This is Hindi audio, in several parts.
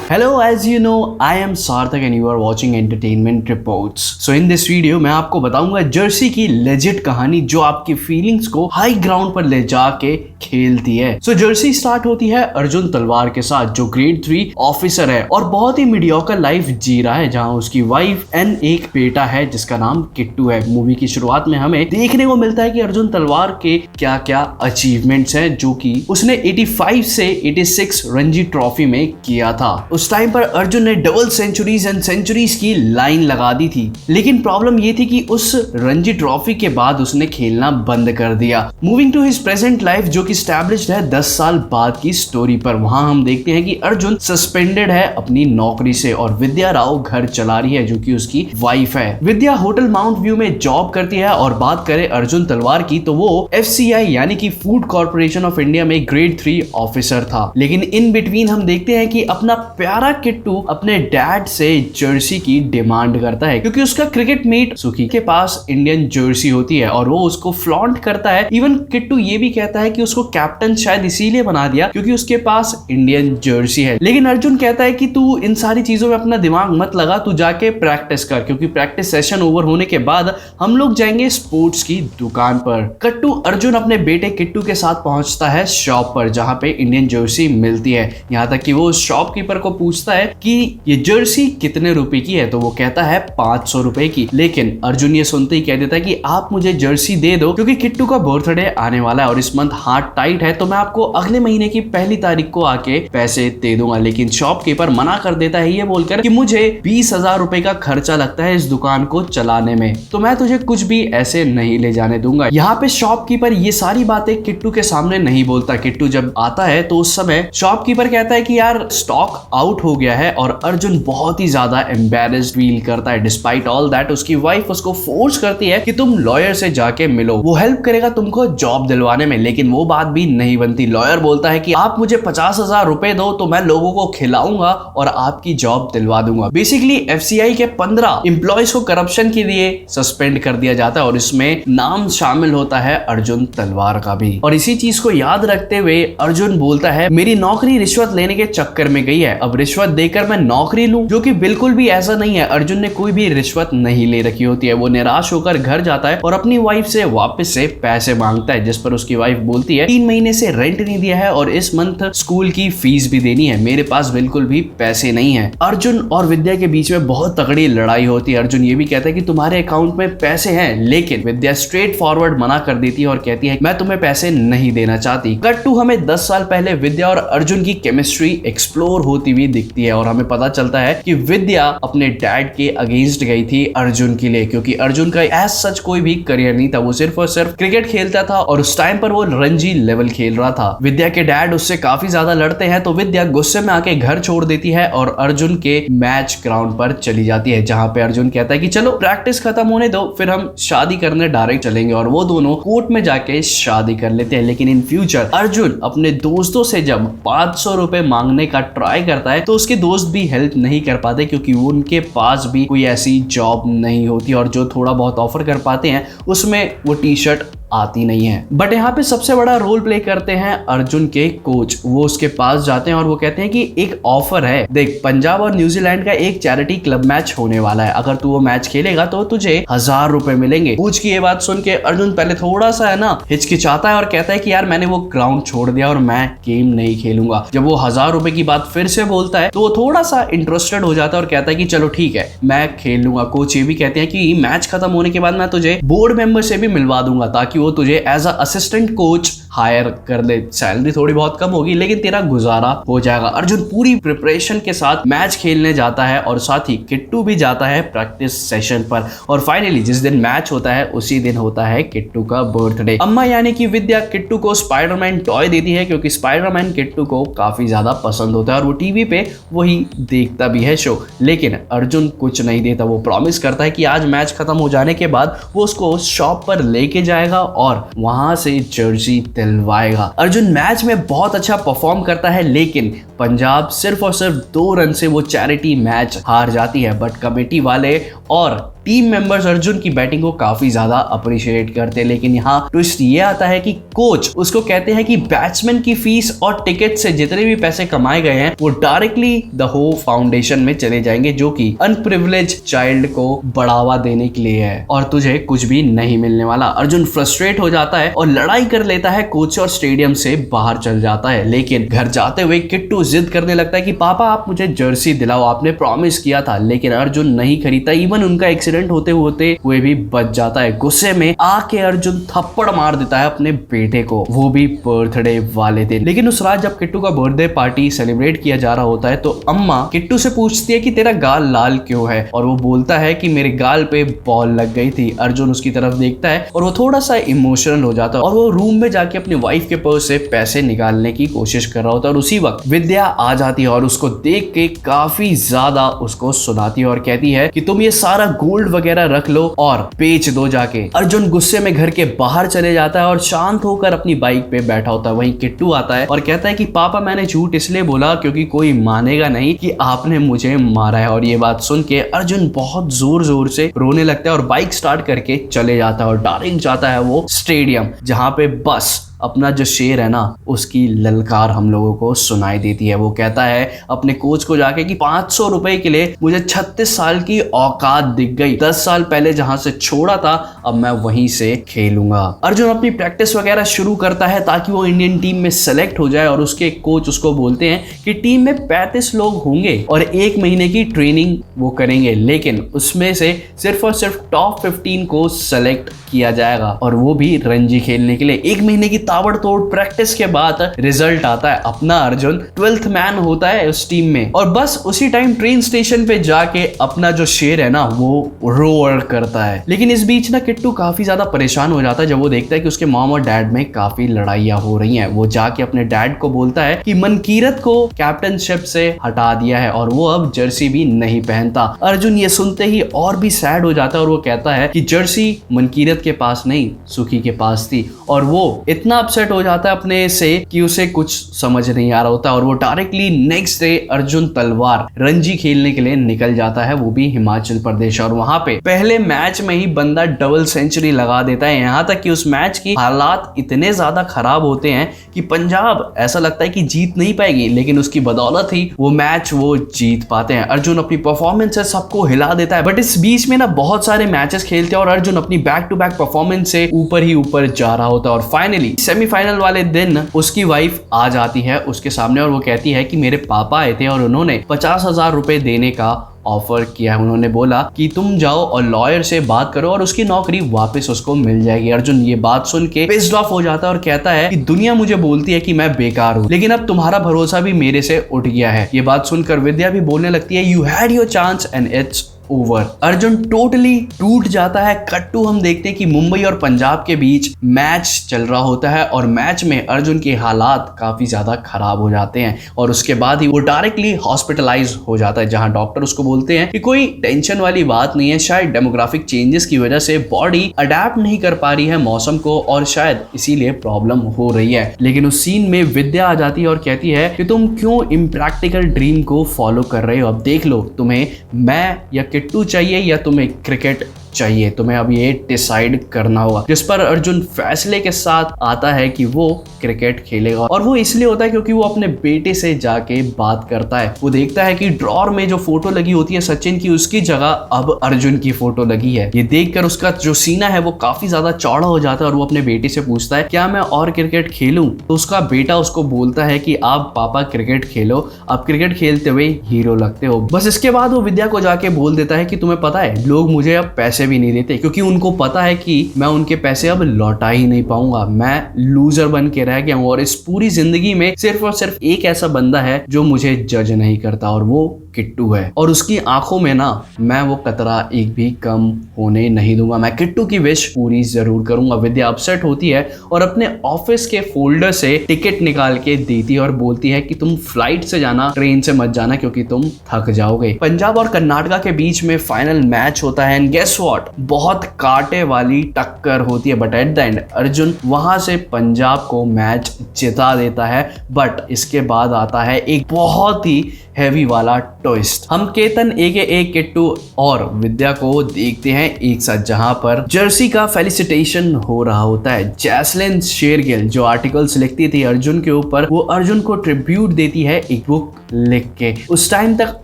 Hello, as you know, I am Sarthak and you are watching Entertainment Reports. So in this video मैं आपको बताऊंगा जर्सी की लेजिट कहानी जो आपकी फीलिंग्स को हाई ग्राउंड पर ले जाके खेलती है। सो जर्सी स्टार्ट होती है अर्जुन तलवार के साथ जो ग्रेड 3 ऑफिसर है और बहुत ही मीडियोकर लाइफ जी रहा है, जहां उसकी वाइफ एंड एक बेटा है जिसका नाम किट्टू है। मूवी की शुरुआत में हमें देखने को मिलता है कि अर्जुन तलवार के क्या क्या अचीवमेंट्स हैं जो कि उसने 85 से 86 रणजी ट्रॉफी में किया था। उस टाइम पर अर्जुन ने डबल सेंचुरीज एंड सेंचुरीज की लाइन लगा दी थी, लेकिन प्रॉब्लम ये थी कि उस रणजी ट्रॉफी के बाद उसने खेलना बंद कर दिया। Moving to his present life जो कि स्टैब्लिश्ड है 10 साल बाद की स्टोरी पर, वहां हम देखते हैं कि अर्जुन सस्पेंडेड है अपनी नौकरी से और विद्या राव घर चला रही है जो कि उसकी वाइफ है। विद्या होटल माउंट व्यू में जॉब करती है और बात करें अर्जुन तलवार की तो वो FCI यानी कि फूड कॉर्पोरेशन ऑफ इंडिया में ग्रेड 3 ऑफिसर था। लेकिन इन बिटवीन हम देखते हैं कि अपना प्यारा किट्टू अपने डैड से जर्सी की डिमांड करता है क्योंकि उसका क्रिकेट मेट सुखी के पास इंडियन जर्सी होती है और वो उसको फ्लॉन्ट करता है। इवन किट्टू ये भी कहता है कि उसको कैप्टन शायद इसीलिए बना दिया क्योंकि उसके पास इंडियन जर्सी है। लेकिन अर्जुन कहता है कि तू इन सारी चीजों में अपना दिमाग मत लगा, तू जाके प्रैक्टिस कर, क्योंकि प्रैक्टिस सेशन ओवर होने के बाद हम लोग जाएंगे स्पोर्ट्स की दुकान पर। कट्टू अर्जुन अपने बेटे किट्टू के साथ पहुंचता है शॉप पर जहां पे इंडियन जर्सी मिलती है। यहाँ तक कि वो शॉपकीपर को पूछता है कि ये जर्सी कितने रुपए की है, तो वो कहता है 500 रुपए की। लेकिन अर्जुन ये सुनते ही कह देता है कि आप मुझे जर्सी दे दो क्योंकि किट्टू का बर्थडे आने वाला है और इस मंथ हाथ टाइट है, तो मैं आपको अगले महीने की पहली तारीख को आके पैसे दे दूंगा। लेकिन शॉपकीपर मना कर देता है ये बोलकर कि मुझे 20,000 रुपए का खर्चा लगता है इस दुकान को चलाने में, तो मैं तुझे कुछ भी ऐसे नहीं ले जाने दूंगा। यहाँ पे शॉपकीपर ये सारी बातें किट्टू के सामने नहीं बोलता। किट्टू जब आता है तो उस समय शॉपकीपर कहता है कि यार स्टॉक आउट हो गया है और अर्जुन बहुत ही ज्यादा एम्बैरेस्ड फील करता है। डिस्पाइट ऑल दैट उसकी वाइफ उसको फोर्स करती है कि तुम लॉयर से जाके मिलो, वो हेल्प करेगा तुमको जॉब दिलवाने में। लेकिन वो बात भी नहीं बनती। लॉयर बोलता है कि आप मुझे 50,000 रुपए दो तो मैं लोगों को खिलाऊंगा और आपकी जॉब दिलवा दूंगा। बेसिकली FCI के 15 एम्प्लॉयज को करप्शन के लिए सस्पेंड कर दिया जाता है और इसमें नाम शामिल होता है अर्जुन तलवार का भी। और इसी चीज को याद रखते हुए अर्जुन बोलता है मेरी नौकरी रिश्वत लेने के चक्कर में गई है, अब रिश्वत देकर मैं नौकरी लूं, जो कि बिल्कुल भी ऐसा नहीं है। अर्जुन ने कोई भी रिश्वत नहीं ले रखी होती है। वो निराश होकर घर जाता है और अपनी वाइफ से वापस से पैसे मांगता है, जिस पर उसकी वाइफ बोलती है 3 महीने से रेंट नहीं दिया है और इस मंथ स्कूल की फीस भी देनी है, मेरे पास बिल्कुल भी पैसे नहीं है। अर्जुन और विद्या के बीच में बहुत तगड़ी लड़ाई होती है। अर्जुन ये भी कहता है कि तुम्हारे अकाउंट में पैसे हैं, लेकिन विद्या स्ट्रेट फॉरवर्ड मना कर देती है और कहती है मैं तुम्हें पैसे नहीं देना चाहती। कट टू हमें 10 साल पहले विद्या और अर्जुन की केमिस्ट्री एक्सप्लोर होती हुई दिखती है और हमें पता चलता है कि विद्या अपने डैड के अगेंस्ट गई थी अर्जुन के लिए, क्योंकि अर्जुन का एज सच कोई भी करियर नहीं था। वो सिर्फ और सिर्फ क्रिकेट खेलता था और उस टाइम पर वो रणजी लेवल खेल रहा था। विद्या के डैड उससे काफी ज्यादा लड़ते हैं तो विद्या गुस्से में आके घर छोड़ देती है और अर्जुन के मैच ग्राउंड पर चली जाती है, जहां पे अर्जुन कहता है कि चलो प्रैक्टिस खत्म होने दो फिर हम शादी करने डायरेक्ट चलेंगे, और वो दोनों कोर्ट में जाके शादी कर लेते हैं। लेकिन इन फ्यूचर अर्जुन अपने दोस्तों से जब 500 रुपए मांगने का ट्राई करता है तो उसके दोस्त भी हेल्प नहीं कर पाते क्योंकि उनके पास भी कोई ऐसी जॉब नहीं होती और जो थोड़ा बहुत ऑफर कर पाते हैं उसमें वो टी-शर्ट आती नहीं है। बट यहाँ पे सबसे बड़ा रोल प्ले करते हैं अर्जुन के कोच। वो उसके पास जाते हैं और वो कहते हैं कि एक ऑफर है, देख पंजाब और न्यूजीलैंड का एक चैरिटी क्लब मैच होने वाला है, अगर तू वो मैच खेलेगा तो तुझे 1000 रुपए मिलेंगे। कोच की ये बात सुन के अर्जुन पहले थोड़ा सा है ना हिचकिचाता है और कहता है कि यार मैंने वो ग्राउंड छोड़ दिया और मैं गेम नहीं खेलूंगा। जब वो 1000 रुपए की बात फिर से बोलता है तो वो थोड़ा सा इंटरेस्टेड हो जाता है और कहता है कि चलो ठीक है मैं खेल लूंगा। कोच ये भी कहते हैं कि मैच खत्म होने के बाद मैं तुझे बोर्ड मेंबर से भी मिलवा दूंगा ताकि वो तुझे as a assistant coach hire कर ले। सैलरी थोड़ी बहुत कम होगी लेकिन तेरा गुजारा हो जाएगा। अर्जुन पूरी प्रिपरेशन के साथ मैच खेलने जाता है और साथ ही किट्टू भी जाता है प्रैक्टिस सेशन पर। और फाइनली जिस दिन मैच होता है उसी दिन होता है किट्टू का बर्थडे। अम्मा यानी कि विद्या किट्टू को स्पाइडरमैन टॉय देती है क्योंकि स्पाइडरमैन किट्टू को काफी ज्यादा पसंद होता है और वो टीवी पे वही देखता भी है शो। लेकिन अर्जुन कुछ नहीं देता। वो प्रॉमिस करता है कि आज मैच खत्म हो जाने के बाद वो उसको शॉप पर लेके जाएगा और वहां से जर्सी दिलवाएगा। अर्जुन मैच में बहुत अच्छा परफॉर्म करता है लेकिन पंजाब सिर्फ और सिर्फ 2 रन से वो चैरिटी मैच हार जाती है। बट कमेटी वाले और टीम मेंबर्स अर्जुन की बैटिंग को काफी ज्यादा अप्रिशिएट करते हैं, लेकिन यहाँ ट्विस्ट ये आता है कि कोच उसको कहते हैं कि बैट्समैन की फीस और टिकट से जितने भी पैसे कमाए गए हैं वो डायरेक्टली द हो फाउंडेशन में चले जाएंगे, जो कि अनप्रिविलेज चाइल्ड को बढ़ावा देने के लिए है और तुझे कुछ भी नहीं मिलने वाला। अर्जुन फ्रस्ट्रेट हो जाता है और लड़ाई कर लेता है कोच और स्टेडियम से बाहर चल जाता है। लेकिन घर जाते हुए किट्टू जिद करने लगता है कि पापा आप मुझे जर्सी दिलाओ, आपने प्रॉमिस किया था। लेकिन अर्जुन नहीं खरीदता, इवन उनका एक्सीडेंट होते होते हुए भी बच जाता है। गुस्से में आके अर्जुन थप्पड़ मार देता है अपने बेटे को, वो भी बर्थडे वाले दिन। लेकिन उस रात जब किट्टू का बर्थडे पार्टी सेलिब्रेट किया जा रहा होता है तो अम्मा किट्टू से पूछती है कि तेरा गाल लाल क्यों है, और वो बोलता है कि मेरे गाल पे बॉल लग गई थी। अर्जुन उसकी तरफ देखता है और वो थोड़ा सा इमोशनल हो जाता है और वो रूम में जाके अपनी वाइफ के पर्स से पैसे निकालने की कोशिश कर रहा होता है। और उसी वक्त विद्या आ जाती है और उसको देख के काफी ज्यादा उसको सुनाती है और कहती है कि तुम ये सारा गोल्ड वगैरह रख लो और बेच दो जाके। अर्जुन गुस्से में घर के बाहर चले जाता है और शांत होकर अपनी बाइक पे बैठा होता है। वहीं किट्टू आता है और कहता है कि पापा मैंने झूठ इसलिए बोला क्योंकि कोई मानेगा नहीं कि आपने मुझे मारा है। और ये बात सुन के अर्जुन बहुत जोर जोर से रोने लगता है और बाइक स्टार्ट करके चले जाता है और डायरेक्ट जाता है वो स्टेडियम, जहां पे बस अपना जो शेर है ना उसकी ललकार हम लोगों को सुनाई देती है। वो कहता है अपने कोच को जाके कि 500 रुपए के लिए मुझे 36 साल की औकात दिख गई, 10 साल पहले जहां से छोड़ा था अब मैं वहीं से खेलूंगा। अर्जुन अपनी प्रैक्टिस वगैरह शुरू करता है ताकि वो इंडियन टीम में सेलेक्ट हो जाए और उसके कोच उसको बोलते हैं कि टीम में 35 लोग होंगे और 1 महीने की ट्रेनिंग वो करेंगे, लेकिन उसमें से सिर्फ और सिर्फ टॉप 15 को सेलेक्ट किया जाएगा और वो भी रणजी खेलने के लिए। 1 महीने की ताबड़तोड़ प्रैक्टिस के बाद रिजल्ट आता है, अपना अर्जुन 12th मैन होता है उस टीम में। और बस उसी टाइम ट्रेन स्टेशन पे जाके अपना जो शेर है ना वो रोअर करता है। लेकिन इस बीच ना किट्टू काफी ज्यादा परेशान हो जाता है जब वो देखता है कि उसके मॉम और डैड में काफी लड़ाइयां हो रही हैं। वो जाके अपने डैड को बोलता है कि मनकीरत को कैप्टनशिप से हटा दिया है और वो अब जर्सी भी नहीं पहनता। अर्जुन ये सुनते ही और भी सैड हो जाता है और वो कहता है कि जर्सी मनकीरत के पास नहीं सुखी के पास थी, और वो इतना अपसेट हो जाता है अपने से कि उसे कुछ समझ नहीं आ रहा होता और वो डायरेक्टली नेक्स्ट डे अर्जुन तलवार रणजी खेलने के लिए निकल जाता है, वो भी हिमाचल प्रदेश। और वहां पे पहले मैच में ही बंदा डबल सेंचुरी लगा देता है, यहाँ तक कि उस मैच की हालात इतने ज्यादा खराब होते हैं कि पंजाब ऐसा लगता है कि जीत नहीं पाएगी, लेकिन उसकी बदौलत ही वो मैच वो जीत पाते हैं। अर्जुन अपनी परफॉर्मेंस से सबको हिला देता है, बट इस बीच में ना बहुत सारे मैचेस खेलते हैं और अर्जुन अपनी बैक टू बैक परफॉर्मेंस से ऊपर ही ऊपर जा रहा होता है। और फाइनली सेमीफाइनल वाले दिन उसकी वाइफ आ जाती है उसके सामने और वो कहती है कि मेरे पापा आए थे और उन्होंने 50,000 रुपए देने का ऑफर किया है। उन्होंने बोला कि तुम जाओ और लॉयर से बात करो और उसकी नौकरी वापस उसको मिल जाएगी। अर्जुन ये बात सुन के पिस्ड ऑफ हो जाता है और कहता है कि दुनिया मुझे बोलती है कि मैं बेकार हूँ, लेकिन अब तुम्हारा भरोसा भी मेरे से उठ गया है। ये बात सुनकर विद्या भी बोलने लगती है you had your chance and it's over. Arjun totally टूट जाता है। कट टू हम देखते हैं कि मुंबई और पंजाब के बीच मैच चल रहा होता है और मैच में अर्जुन के हालात काफी ज्यादा खराब हो जाते हैं और उसके बाद ही वो डायरेक्टली हॉस्पिटलाइज हो जाता है, जहां डॉक्टर उसको बोलते हैं कि कोई टेंशन वाली बात नहीं है, शायद डेमोग्राफिक चेंजेस की वजह से बॉडी अडेप्ट नहीं कर पा रही है मौसम को और शायद इसीलिए प्रॉब्लम हो रही है। लेकिन उस सीन में विद्या आ जाती है और कहती है कि तुम क्यों इम्प्रैक्टिकल ड्रीम को फॉलो कर रहे हो, अब देख लो तुम्हें मैं या किट्टू चाहिए या तुम्हें क्रिकेट चाहिए, तुम्हें अब ये डिसाइड करना होगा। जिस पर अर्जुन फैसले के साथ आता है कि वो क्रिकेट खेलेगा और वो इसलिए होता है क्योंकि वो अपने बेटे से जाके बात करता है। वो देखता है कि ड्रॉर में जो फोटो लगी होती है सचिन की, उसकी जगह अब अर्जुन की फोटो लगी है। ये देखकर उसका जो सीना है वो काफी ज्यादा चौड़ा हो जाता है और वो अपने बेटे से पूछता है क्या मैं और क्रिकेट खेलूं, तो उसका बेटा उसको बोलता है कि आप पापा क्रिकेट खेलो, आप क्रिकेट खेलते हुए हीरो लगते हो। बस इसके बाद वो विद्या को जाके बोल देता है कि तुम्हें पता है लोग मुझे अब पैसे भी नहीं देते क्योंकि उनको पता है कि मैं उनके पैसे अब लौटा ही नहीं पाऊंगा, मैं लूजर बन के रह गया हूं और इस पूरी जिंदगी में सिर्फ और सिर्फ एक ऐसा बंदा है जो मुझे जज नहीं करता और वो किट्टू है और उसकी आंखों में ना मैं वो कतरा एक भी कम होने नहीं दूंगा, मैं किट्टू की विश पूरी जरूर करूंगा। विद्या अपसेट होती है और अपने ऑफिस के फोल्डर से टिकट निकाल के देती है और बोलती है कि तुम फ्लाइट से जाना, ट्रेन से मत जाना क्योंकि तुम थक जाओगे। पंजाब और कर्नाटका के बीच में फाइनल मैच होता है एंड गेस व्हाट, बहुत कांटे वाली टक्कर होती है, but at the end Arjun वहां से पंजाब को मैच जिता देता है। बट इसके बाद आता है एक बहुत ही हैवी वाला ट्विस्ट। हम केतन AKA किट्टू और विद्या को देखते हैं एक साथ, जहां पर जर्सी का फेलिसिटेशन हो रहा होता है। जैस्लिन शेरगिल जो आर्टिकल्स लिखती थी अर्जुन के ऊपर, वो अर्जुन को ट्रिब्यूट देती है एक बुक लिख के। उस टाइम तक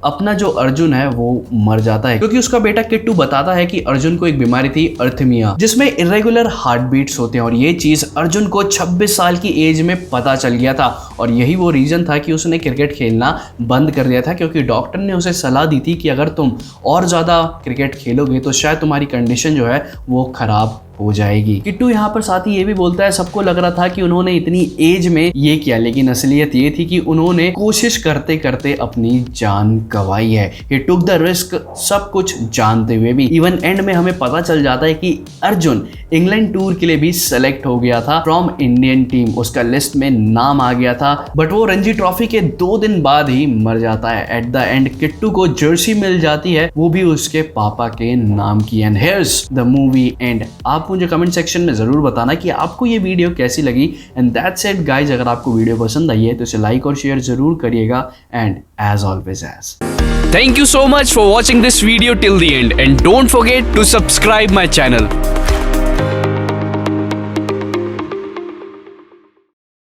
अपना जो अर्जुन है वो मर जाता है, क्योंकि उसका बेटा किट्टू बताता है कि अर्जुन को एक बीमारी थी अर्थमिया, जिसमें इरेगुलर हार्ट बीट्स होते हैं। और ये चीज अर्जुन को 26 साल की एज में पता चल गया था, और यही वो रीजन था कि उसने क्रिकेट खेलना बंद कर दिया था, क्योंकि डॉक्टर ने उसे सलाह दी थी कि अगर तुम और ज्यादा क्रिकेट खेलोगे तो शायद तुम्हारी कंडीशन जो है वो खराब हो जाएगी। किट्टू यहाँ पर साथ ही ये भी बोलता है, सबको लग रहा था कि उन्होंने इतनी एज में ये किया, लेकिन असलियत ये थी कि उन्होंने कोशिश करते करते अपनी जान गंवाई है। ही टुक द रिस्क, सब कुछ जानते हुए भी। इवन एंड में हमें पता चल जाता है कि अर्जुन इंग्लैंड टूर के लिए भी सेलेक्ट हो गया था फ्रॉम इंडियन टीम, उसका लिस्ट में नाम आ गया था, बट वो रणजी ट्रॉफी के 2 दिन बाद ही मर जाता है। एट द एंड किट्टू को जर्सी मिल जाती है, वो भी उसके पापा के नाम की। And here's the movie end. आप मुझे कमेंट सेक्शन में जरूर बताना कि आपको ये वीडियो कैसी लगी। एंड दैट्स इट गाइज, अगर आपको वीडियो पसंद आई है तो इसे लाइक और शेयर जरूर करिएगा। And as always Thank you so much for watching this video till the end, and don't forget to subscribe my channel.